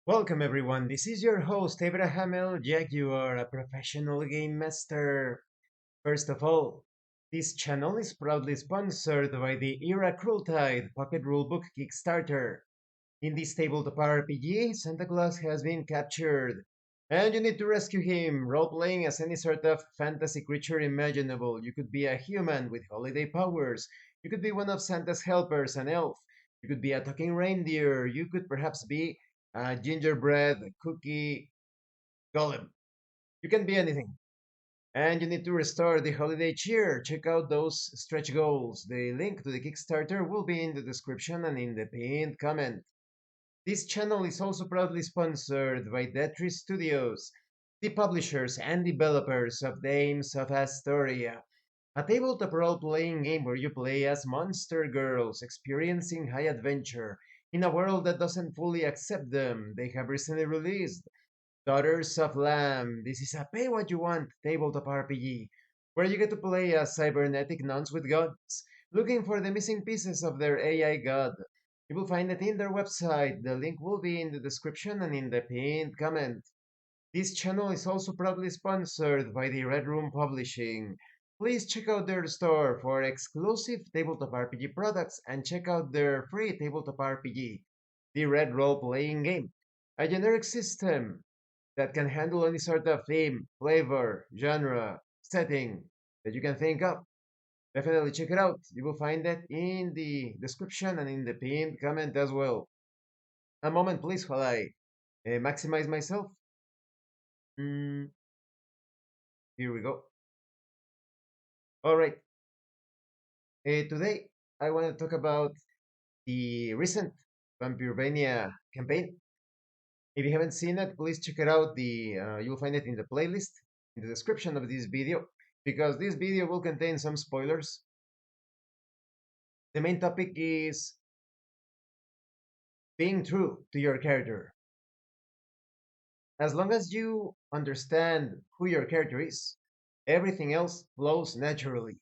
Welcome everyone, this is your host Abraham L. Jaguar, a professional game master. First of all, this channel is proudly sponsored by the Era Crueltide Pocket Rulebook Kickstarter. In this tabletop RPG, Santa Claus has been captured, and you need to rescue him, role-playing as any sort of fantasy creature imaginable. You could be a human with holiday powers, you could be one of Santa's helpers, an elf, you could be a talking reindeer, you could perhaps be a gingerbread cookie golem. You can be anything. And you need to restore the holiday cheer. Check out those stretch goals. The link to the Kickstarter will be in the description and in the pinned comment. This channel is also proudly sponsored by Detri Studios, the publishers and developers of Dames of Asstoria, a tabletop role-playing game where you play as monster girls experiencing high adventure in a world that doesn't fully accept them. They have recently released Daughters of Lamb. This is a pay what you want tabletop RPG where you get to play as cybernetic nuns with guns, looking for the missing pieces of their AI god. You will find it in their website. The link will be in the description and in the pinned comment. This channel is also proudly sponsored by the Red Room Publishing. Please check out their store for exclusive tabletop RPG products and check out their free tabletop RPG, the Red Role-Playing Game, a generic system that can handle any sort of theme, flavor, genre, setting that you can think of. Definitely check it out. You will find it in the description and in the pinned comment as well. A moment, please, while I maximize myself. Mm, Here we go. All right. Today, I want to talk about the recent Vampyrvania campaign. If you haven't seen it, please check it out. You'll find it in the playlist in the description of this video because this video will contain some spoilers. The main topic is being true to your character. As long as you understand who your character is, everything else flows naturally.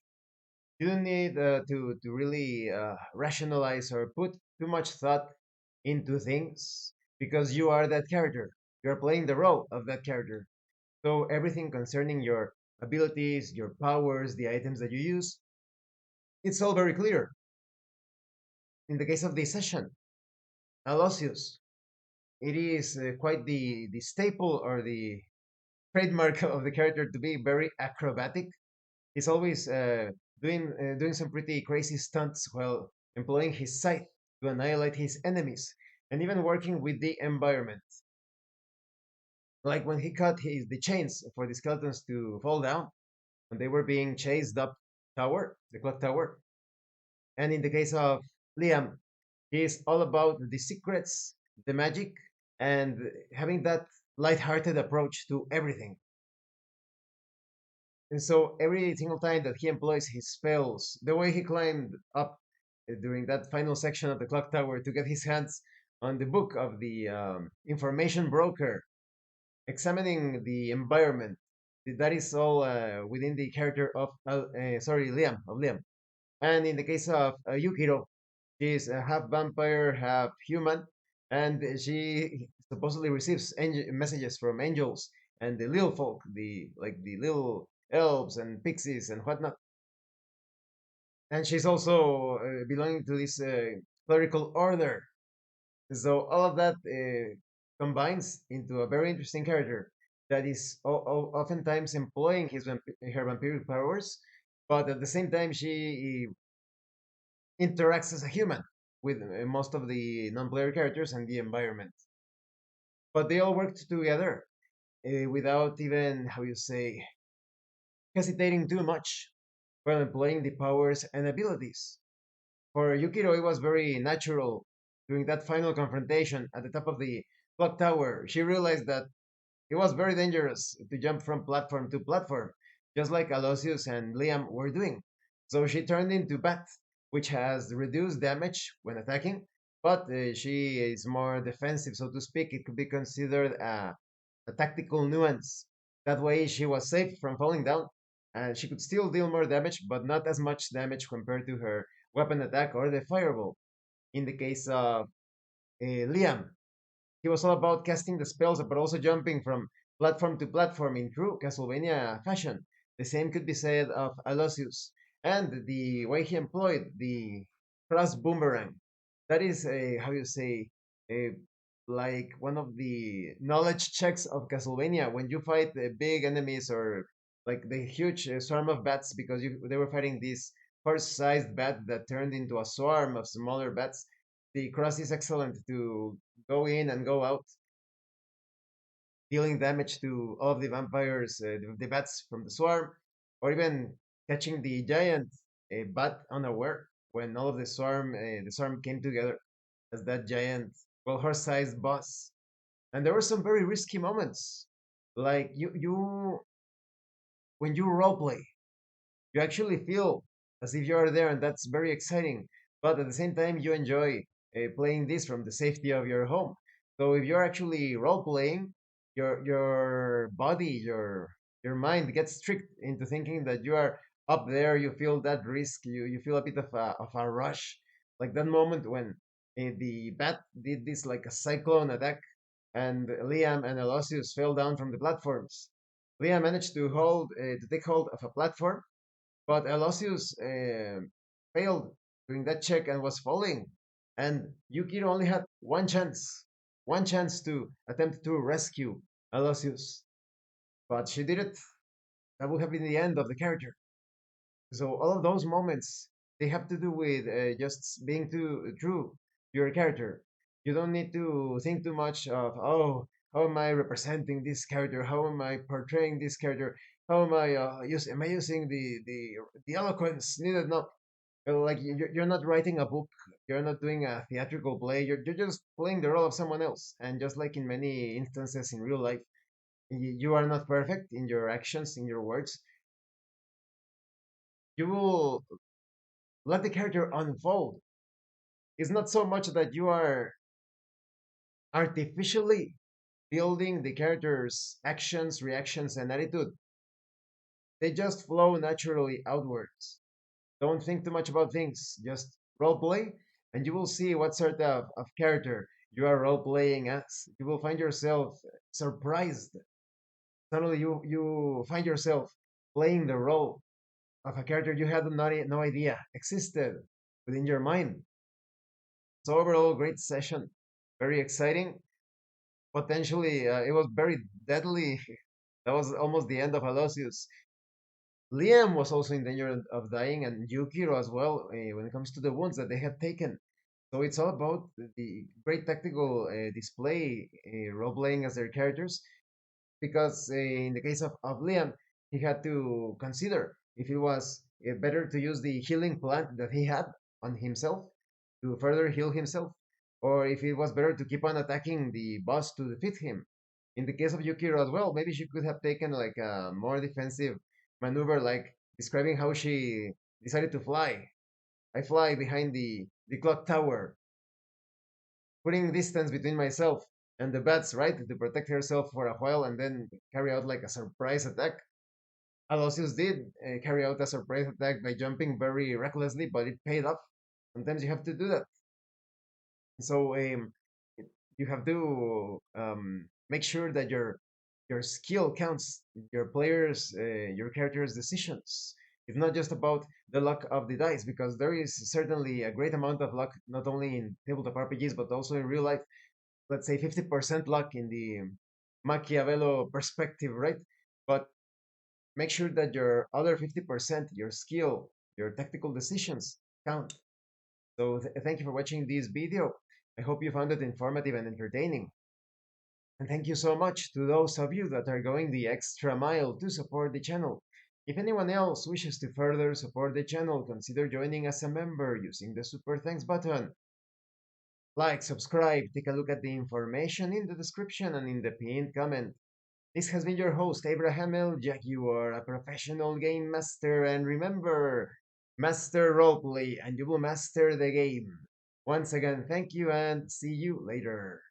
You don't need to really rationalize or put too much thought into things because you are that character. You're playing the role of that character. So everything concerning your abilities, your powers, the items that you use, it's all very clear. In the case of this session, Aloysius, it is quite the staple or the trademark of the character to be very acrobatic. He's always doing some pretty crazy stunts while employing his scythe to annihilate his enemies, and even working with the environment. Like when he cut the chains for the skeletons to fall down when they were being chased up tower, the clock tower. And in the case of Liam, he's all about the secrets, the magic, and having that light-hearted approach to everything. And so every single time that he employs his spells, the way he climbed up during that final section of the clock tower to get his hands on the book of the information broker, examining the environment, that is all within the character of, Liam. And in the case of Yukiro, she's half vampire, half human, and she supposedly receives messages from angels and the little folk, the little elves and pixies and whatnot. And she's also belonging to this clerical order. So all of that combines into a very interesting character that is oftentimes employing her vampiric powers, but at the same time she interacts as a human with most of the non-player characters and the environment. But they all work together without even, how you say, hesitating too much while employing the powers and abilities. For Yukiro, it was very natural during that final confrontation at the top of the clock tower. She realized that it was very dangerous to jump from platform to platform, just like Aloysius and Liam were doing. So she turned into Bat, which has reduced damage when attacking, but she is more defensive, so to speak. It could be considered a tactical nuance. That way, she was safe from falling down, and she could still deal more damage, but not as much damage compared to her weapon attack or the fireball. In the case of Liam, He was all about casting the spells, but also jumping from platform to platform in true Castlevania fashion. The same could be said of Aloysius and the way he employed the cross boomerang. That is a, how you say, a like one of the knowledge checks of Castlevania when you fight big enemies or like the huge swarm of bats because they were fighting this horse-sized bat that turned into a swarm of smaller bats. The cross is excellent to go in and go out, dealing damage to all of the vampires, the bats from the swarm, or even catching the giant bat unaware when all of the swarm came together as that giant, well, horse-sized boss. And there were some very risky moments, like you when you roleplay, you actually feel as if you are there, and that's very exciting. But at the same time, you enjoy playing this from the safety of your home. So if you're actually role playing, your body, your mind gets tricked into thinking that you are up there. You feel that risk. You feel a bit of a rush, like that moment when the bat did this like a cyclone attack, and Liam and Aloysius fell down from the platforms. Liam managed to take hold of a platform, but Aloysius failed during that check and was falling. And Yukiro only had one chance to attempt to rescue Aloysius. But she did it. That would have been the end of the character. So all of those moments, they have to do with just being too true to your character. You don't need to think too much of, oh, how am I representing this character? How am I portraying this character? How am I using the eloquence needed? No, like you're not writing a book. You're not doing a theatrical play. You're just playing the role of someone else. And just like in many instances in real life, you are not perfect in your actions, in your words. You will let the character unfold. It's not so much that you are artificially building the character's actions, reactions, and attitude. They just flow naturally outwards. Don't think too much about things. Just roleplay, and you will see what sort of character you are role playing as. You will find yourself surprised. Suddenly, you find yourself playing the role of a character you had no idea existed within your mind. So overall, great session, very exciting. Potentially, it was very deadly. That was almost the end of Aloysius. Liam was also in danger of dying, and Yukiro as well, when it comes to the wounds that they had taken. So it's all about the great tactical display, role playing as their characters, because in the case of Liam, he had to consider if it was better to use the healing plant that he had on himself to further heal himself, or if it was better to keep on attacking the boss to defeat him. In the case of Yukiro as well, maybe she could have taken like a more defensive maneuver, like describing how she decided to fly. I fly behind the clock tower, putting distance between myself and the bats, right, to protect herself for a while and then carry out like a surprise attack. Aloysius did carry out a surprise attack by jumping very recklessly, but it paid off. Sometimes you have to do that. So you have to make sure that your skill counts, your character's decisions. It's not just about the luck of the dice, because there is certainly a great amount of luck, not only in tabletop RPGs, but also in real life. Let's say 50% luck in the Machiavello perspective, right? But make sure that your other 50%, your skill, your tactical decisions count. So thank you for watching this video. I hope you found it informative and entertaining. And thank you so much to those of you that are going the extra mile to support the channel. If anyone else wishes to further support the channel, consider joining as a member using the super thanks button. Like, subscribe, take a look at the information in the description and in the pinned comment. This has been your host, Abraham L. Jack. You are a professional game master, and remember, master roleplay, and you will master the game. Once again, thank you, and see you later.